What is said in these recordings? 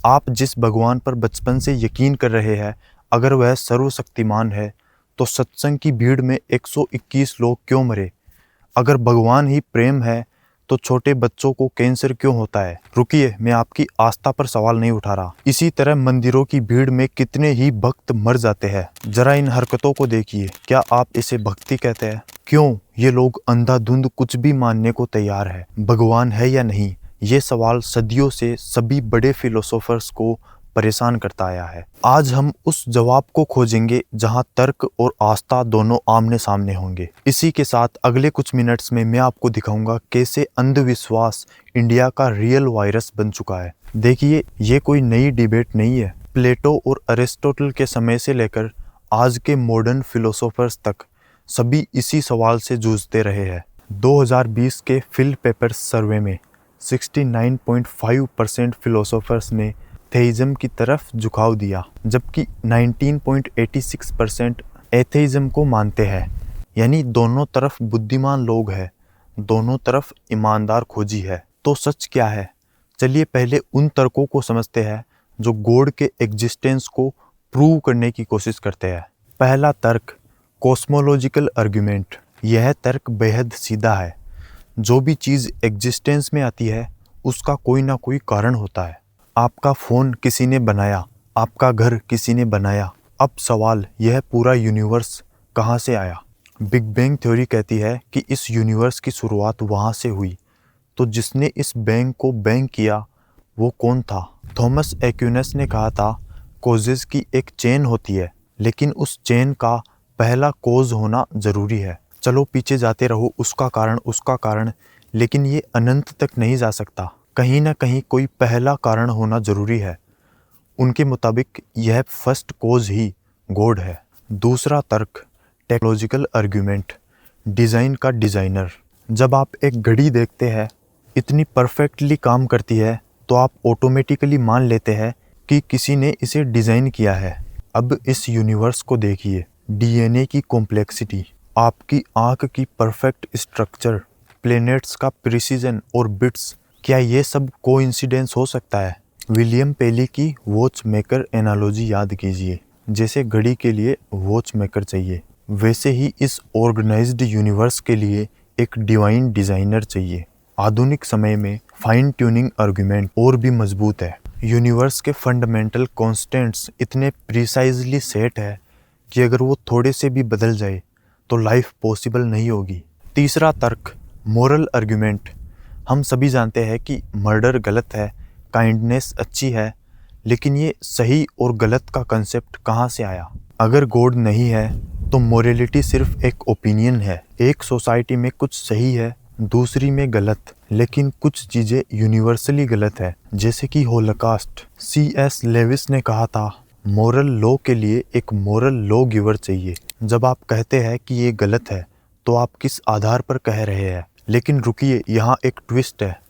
आप जिस भगवान पर बचपन से यकीन कर रहे हैं, अगर वह सर्वशक्तिमान है, तो सत्संग की भीड़ में 121 लोग क्यों मरे? अगर भगवान ही प्रेम है, तो छोटे बच्चों को कैंसर क्यों होता है? रुकिए, मैं आपकी आस्था पर सवाल नहीं उठा रहा। इसी तरह मंदिरों की भीड़ में कितने ही भक्त मर जाते हैं। जरा इन हरकतों को देखिए, क्या आप इसे भक्ति कहते हैं? क्यों ये लोग अंधाधुंध कुछ भी मानने को तैयार है? भगवान है या नहीं, ये सवाल सदियों से सभी बड़े फिलोसोफर्स को परेशान करता आया है। आज हम उस जवाब को खोजेंगे जहां तर्क और आस्था दोनों आमने सामने होंगे। इसी के साथ अगले कुछ मिनट्स में मैं आपको दिखाऊंगा कैसे अंधविश्वास इंडिया का रियल वायरस बन चुका है। देखिए, ये कोई नई डिबेट नहीं है। प्लेटो और अरिस्टोटल के समय से लेकर आज के मॉडर्न फिलोसोफर्स तक सभी इसी सवाल से जूझते रहे हैं। 2020 के फिल पेपर्स सर्वे में 69.5% फिलोसोफर्स ने एथेइज्म की तरफ झुकाव दिया, जबकि 19.86% एथेइज्म को मानते हैं। यानी दोनों तरफ बुद्धिमान लोग हैं, दोनों तरफ ईमानदार खोजी है। तो सच क्या है? चलिए पहले उन तर्कों को समझते हैं जो गॉड के एग्जिस्टेंस को प्रूव करने की कोशिश करते हैं। पहला तर्क, कॉस्मोलॉजिकल आर्गुमेंट। यह तर्क बेहद सीधा है। जो भी चीज़ एग्जिस्टेंस में आती है, उसका कोई ना कोई कारण होता है। आपका फ़ोन किसी ने बनाया, आपका घर किसी ने बनाया। अब सवाल, यह पूरा यूनिवर्स कहाँ से आया? बिग बैंग थ्योरी कहती है कि इस यूनिवर्स की शुरुआत वहाँ से हुई। तो जिसने इस बैंग को बैंग किया, वो कौन था? थॉमस एक्विनस ने कहा था, कॉजेस की एक चेन होती है, लेकिन उस चेन का पहला कॉज होना ज़रूरी है। चलो पीछे जाते रहो, उसका कारण, लेकिन ये अनंत तक नहीं जा सकता। कहीं ना कहीं कोई पहला कारण होना जरूरी है। उनके मुताबिक यह फर्स्ट कॉज ही गॉड है। दूसरा तर्क, टेक्नोलॉजिकल आर्गुमेंट। डिज़ाइन का डिज़ाइनर। जब आप एक घड़ी देखते हैं, इतनी परफेक्टली काम करती है, तो आप ऑटोमेटिकली मान लेते हैं कि किसी ने इसे डिज़ाइन किया है। अब इस यूनिवर्स को देखिए, डीएनए की कॉम्प्लेक्सिटी, आपकी आँख की परफेक्ट स्ट्रक्चर, प्लैनेट्स का प्रिसीजन और बिट्स, क्या ये सब कोइंसिडेंस हो सकता है? विलियम पेली की वॉच मेकर एनालॉजी याद कीजिए। जैसे घड़ी के लिए वॉच मेकर चाहिए, वैसे ही इस ऑर्गेनाइज्ड यूनिवर्स के लिए एक डिवाइन डिज़ाइनर चाहिए। आधुनिक समय में फाइन ट्यूनिंग आर्गुमेंट और भी मजबूत है। यूनिवर्स के फंडामेंटल कॉन्स्टेंट्स इतने प्रिसाइजली सेट है कि अगर वो थोड़े से भी बदल जाए तो लाइफ पॉसिबल नहीं होगी। तीसरा तर्क, मोरल आर्गुमेंट। हम सभी जानते हैं कि मर्डर गलत है, काइंडनेस अच्छी है, लेकिन ये सही और गलत का कंसेप्ट कहाँ से आया? अगर गॉड नहीं है तो मोरालिटी सिर्फ एक ओपिनियन है। एक सोसाइटी में कुछ सही है, दूसरी में गलत, लेकिन कुछ चीज़ें यूनिवर्सली गलत है, जैसे कि होलोकॉस्ट। C.S. लेविस ने कहा था, मोरल लॉ के लिए एक मोरल लॉ गिवर चाहिए। जब आप कहते हैं कि ये गलत है, तो आप किस आधार पर कह रहे हैं? लेकिन रुकिए, यहाँ एक ट्विस्ट है।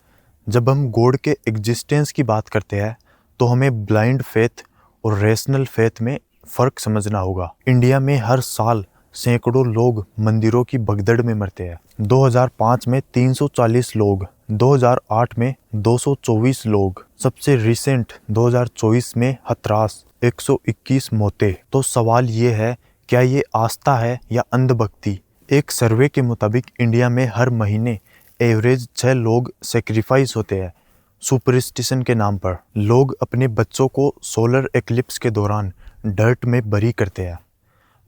जब हम गॉड के एग्जिस्टेंस की बात करते हैं, तो हमें ब्लाइंड फेथ और रैशनल फेथ में फ़र्क समझना होगा। इंडिया में हर साल सैकड़ों लोग मंदिरों की भगदड़ में मरते हैं। 2005 में 340 लोग, 2008 में 224 लोग, सबसे रिसेंट 2024 में हथरास 121 मौतें। तो सवाल ये है, क्या ये आस्था है या अंधभक्ति? एक सर्वे के मुताबिक इंडिया में हर महीने एवरेज 6 लोग सेक्रीफाइस होते हैं सुपरस्टिशन के नाम पर। लोग अपने बच्चों को सोलर एक्लिप्स के दौरान डर्ट में बरी करते हैं।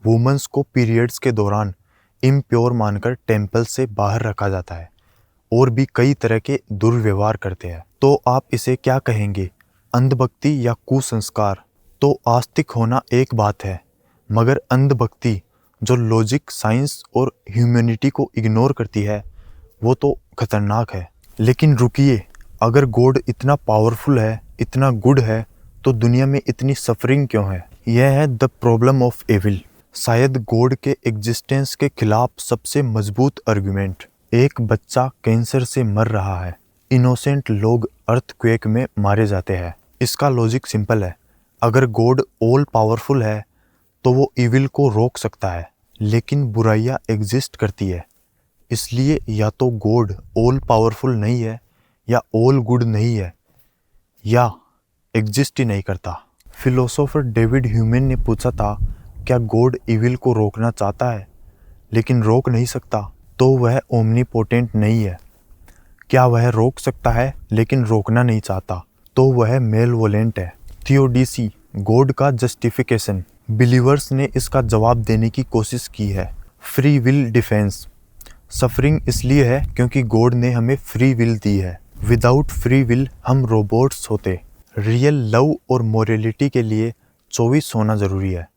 वुमेन्स को पीरियड्स के दौरान इम्प्योर मानकर टेम्पल से बाहर रखा जाता है, और भी कई तरह के दुर्व्यवहार करते हैं। तो आप इसे क्या कहेंगे, अंधभक्ति या कुसंस्कार? तो आस्तिक होना एक बात है, मगर अंधभक्ति जो लॉजिक, साइंस और ह्यूमैनिटी को इग्नोर करती है, वो तो खतरनाक है। लेकिन रुकिए, अगर गॉड इतना पावरफुल है, इतना गुड है, तो दुनिया में इतनी सफरिंग क्यों है? यह है द प्रॉब्लम ऑफ एविल। शायद गॉड के एग्जिस्टेंस के खिलाफ सबसे मजबूत आर्गुमेंट। एक बच्चा कैंसर से मर रहा है, इनोसेंट लोग अर्थक्वेक में मारे जाते हैं। इसका लॉजिक सिंपल है, अगर गॉड ऑल पावरफुल है तो वो इविल को रोक सकता है, लेकिन बुराइयां एग्जिस्ट करती है। इसलिए या तो गॉड ऑल पावरफुल नहीं है, या ऑल गुड नहीं है, या एग्जिस्ट ही नहीं करता। फिलोसोफर डेविड ह्यूमेन ने पूछा था, क्या गॉड इविल को रोकना चाहता है लेकिन रोक नहीं सकता, तो वह ओमनीपोटेंट नहीं है। क्या वह रोक सकता है लेकिन रोकना नहीं चाहता, तो वह मेलवोलेंट है। थियोडीसी, गॉड का जस्टिफिकेशन। बिलीवर्स ने इसका जवाब देने की कोशिश की है। Free will defence. सफरिंग इसलिए है क्योंकि गॉड ने हमें फ्री विल दी है। विदाउट फ्री विल हम रोबोट्स होते। रियल लव और मोरालिटी के लिए चॉइस होना ज़रूरी है,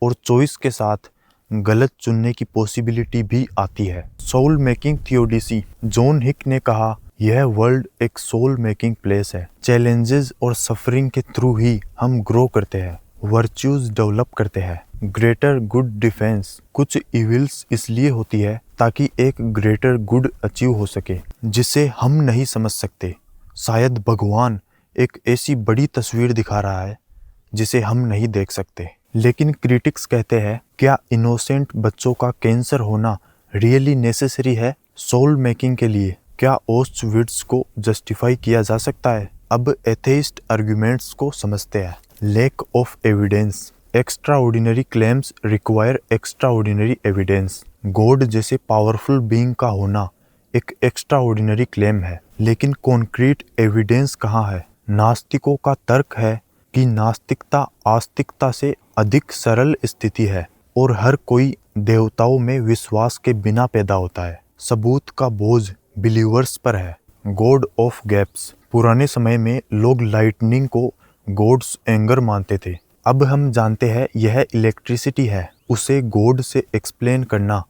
और चॉइस के साथ गलत चुनने की पॉसिबिलिटी भी आती है। Soul making थियोडीसी। जॉन हिक ने कहा, यह वर्ल्ड एक सोल मेकिंग प्लेस है। चैलेंजेस और सफरिंग के थ्रू ही हम ग्रो करते हैं, वर्च्यूज डेवलप करते हैं। Greater good defence. कुछ इविल्स इसलिए होती है ताकि एक ग्रेटर गुड अचीव हो सके जिसे हम नहीं समझ सकते। शायद भगवान एक ऐसी बड़ी तस्वीर दिखा रहा है जिसे हम नहीं देख सकते। लेकिन क्रिटिक्स कहते हैं, क्या इनोसेंट बच्चों का कैंसर होना रियली नेसेसरी है सोल मेकिंग के लिए? क्या ऑस्टविट्ज़ को जस्टिफाई किया जा सकता है? अब एथेइस्ट आर्गुमेंट्स को समझते हैं। Lack of evidence. Extraordinary claims require extraordinary evidence. God जैसे पावरफुल बीइंग का होना एक एक्स्ट्राऑर्डिनरी क्लेम है, लेकिन कॉन्क्रीट एविडेंस कहाँ है? नास्तिकों का तर्क है कि नास्तिकता आस्तिकता से अधिक सरल स्थिति है और हर कोई देवताओं में विश्वास के बिना पैदा होता है। सबूत का बोझ बिलीवर्स पर है। God of gaps. पुराने समय में लोग लाइटनिंग को गॉड्स एंगर मानते थे। अब हम जानते हैं यह इलेक्ट्रिसिटी है। उसे गॉड से एक्सप्लेन करना,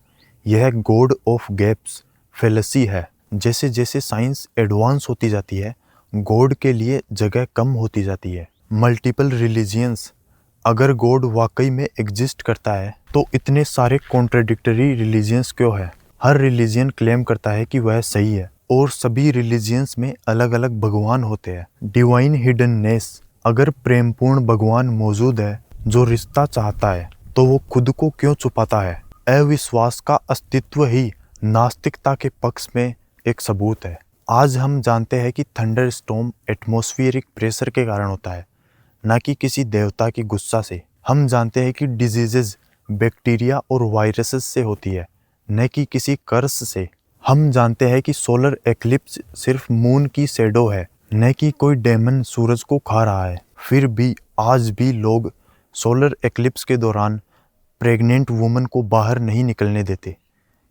यह गॉड ऑफ गैप्स फेलसी है। जैसे जैसे साइंस एडवांस होती जाती है, गॉड के लिए जगह कम होती जाती है। Multiple religions. अगर गॉड वाकई में एग्जिस्ट करता है तो इतने सारे कॉन्ट्रडिक्टरी रिलीजियंस क्यों है? हर रिलीजियन क्लेम करता है कि वह सही है, और सभी रिलीजियंस में अलग अलग भगवान होते हैं। डिवाइन हिडननेस। अगर प्रेमपूर्ण भगवान मौजूद है जो रिश्ता चाहता है, तो वो खुद को क्यों छुपाता है? अविश्वास का अस्तित्व ही नास्तिकता के पक्ष में एक सबूत है। आज हम जानते हैं कि थंडर स्टॉर्म एटमॉस्फेरिक प्रेशर के कारण होता है, न कि किसी देवता की गुस्सा से। हम जानते हैं कि डिजीजेज बैक्टीरिया और वायरसेस से होती है, न कि किसी कर्स से। हम जानते हैं कि सोलर एक्लिप्स सिर्फ मून की शैडो है, न कि कोई डेमन सूरज को खा रहा है। फिर भी आज भी लोग सोलर एक्लिप्स के दौरान प्रेग्नेंट वुमन को बाहर नहीं निकलने देते।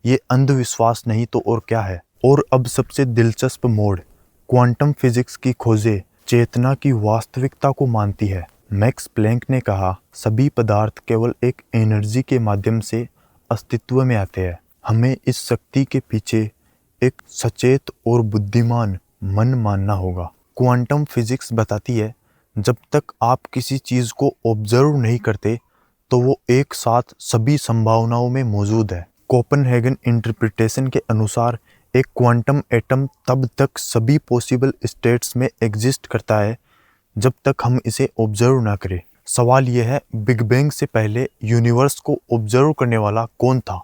ये अंधविश्वास नहीं तो और क्या है? और अब सबसे दिलचस्प मोड़, क्वांटम फिजिक्स की खोजें चेतना की वास्तविकता को मानती है। मैक्स प्लैंक ने कहा, सभी पदार्थ केवल एक एनर्जी के माध्यम से अस्तित्व में आते हैं। हमें इस शक्ति के पीछे एक सचेत और बुद्धिमान मन मानना होगा। क्वांटम फिजिक्स बताती है, जब तक आप किसी चीज़ को ऑब्जर्व नहीं करते तो वो एक साथ सभी संभावनाओं में मौजूद है। कोपेनहेगन इंटरप्रिटेशन के अनुसार एक क्वांटम एटम तब तक सभी पॉसिबल स्टेट्स में एग्जिस्ट करता है जब तक हम इसे ऑब्जर्व ना करें। सवाल यह है, बिग बैंग से पहले यूनिवर्स को ऑब्जर्व करने वाला कौन था?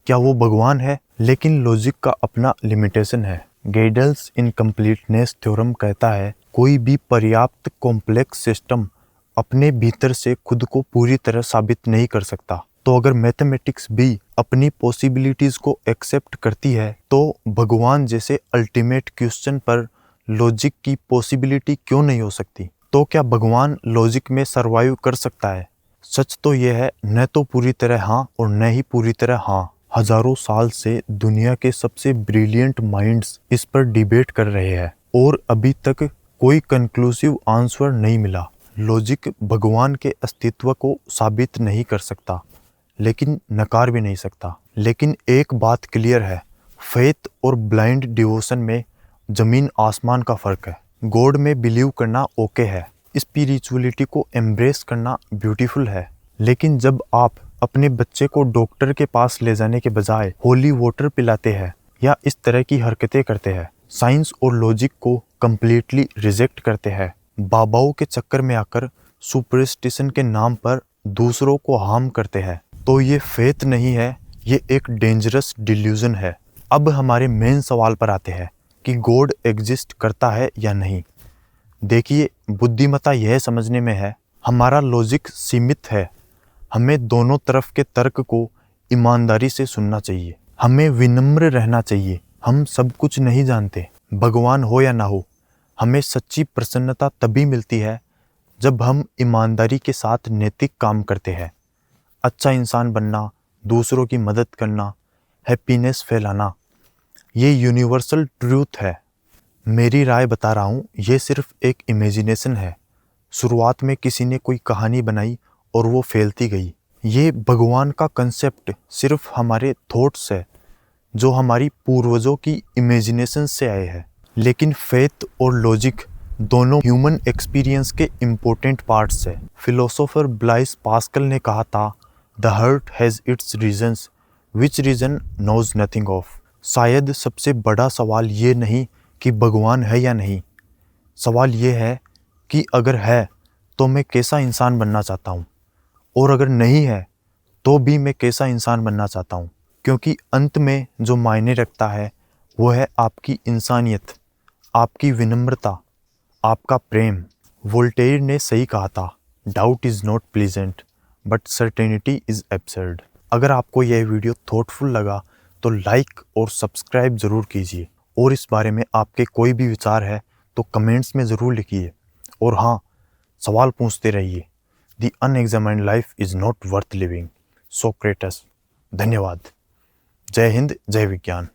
क्या वो भगवान है? लेकिन लॉजिक का अपना लिमिटेशन है। गेडल्स इनकम्प्लीटनेस थ्योरम कहता है, कोई भी पर्याप्त कॉम्प्लेक्स सिस्टम अपने भीतर से खुद को पूरी तरह साबित नहीं कर सकता। तो अगर मैथमेटिक्स भी अपनी पॉसिबिलिटीज को एक्सेप्ट करती है, तो भगवान जैसे अल्टीमेट क्वेश्चन पर लॉजिक की पॉसिबिलिटी क्यों नहीं हो सकती? तो क्या भगवान लॉजिक में सरवाइव कर सकता है? सच तो यह है, न तो पूरी तरह हाँ और न ही पूरी तरह हाँ। हजारों साल से दुनिया के सबसे ब्रिलियंट माइंड्स इस पर डिबेट कर रहे हैं और अभी तक कोई कंक्लूसिव आंसर नहीं मिला। लॉजिक भगवान के अस्तित्व को साबित नहीं कर सकता, लेकिन नकार भी नहीं सकता। लेकिन एक बात क्लियर है, फेथ और ब्लाइंड डिवोशन में जमीन आसमान का फर्क है। गॉड में बिलीव करना ओके है, स्पिरिचुअलिटी को एम्ब्रेस करना ब्यूटीफुल है, लेकिन जब आप अपने बच्चे को डॉक्टर के पास ले जाने के बजाय होली वाटर पिलाते हैं या इस तरह की हरकतें करते हैं, साइंस और लॉजिक को कंप्लीटली रिजेक्ट करते हैं, बाबाओं के चक्कर में आकर सुपरस्टिशन के नाम पर दूसरों को हार्म करते हैं, तो ये फेथ नहीं है, ये एक डेंजरस डिल्यूजन है। अब हमारे मेन सवाल पर आते हैं कि गॉड एग्जिस्ट करता है या नहीं। देखिए, बुद्धिमत्ता यह समझने में है, हमारा लॉजिक सीमित है। हमें दोनों तरफ के तर्क को ईमानदारी से सुनना चाहिए। हमें विनम्र रहना चाहिए। हम सब कुछ नहीं जानते, भगवान हो या ना हो। हमें सच्ची प्रसन्नता तभी मिलती है जब हम ईमानदारी के साथ नैतिक काम करते हैं। अच्छा इंसान बनना, दूसरों की मदद करना, हैप्पीनेस फैलाना, ये यूनिवर्सल ट्रूथ है। मेरी राय बता रहा हूँ, ये सिर्फ एक इमेजिनेशन है। शुरुआत में किसी ने कोई कहानी बनाई और वो फैलती गई। ये भगवान का कंसेप्ट सिर्फ हमारे थॉट्स है, जो हमारी पूर्वजों की इमेजिनेशन से आए हैं। लेकिन फेथ और लॉजिक दोनों ह्यूमन एक्सपीरियंस के इम्पोर्टेंट पार्ट्स है। फिलोसोफर ब्लाइस पास्कल ने कहा था, the heart has its reasons which reason knows nothing of. शायद सबसे बड़ा सवाल ये नहीं कि भगवान है या नहीं, सवाल ये है कि अगर है तो मैं कैसा इंसान बनना चाहता हूँ, और अगर नहीं है तो भी मैं कैसा इंसान बनना चाहता हूँ। क्योंकि अंत में जो मायने रखता है वो है आपकी इंसानियत, आपकी विनम्रता, आपका प्रेम। वोल्टेयर ने सही कहा था, doubt is not pleasant but certainty is absurd. अगर आपको यह वीडियो थॉटफुल लगा तो लाइक और सब्सक्राइब ज़रूर कीजिए, और इस बारे में आपके कोई भी विचार है तो कमेंट्स में ज़रूर लिखिए। और हाँ, सवाल पूछते रहिए। The unexamined life is not worth living, Socrates. धन्यवाद। जय हिंद, जय विज्ञान।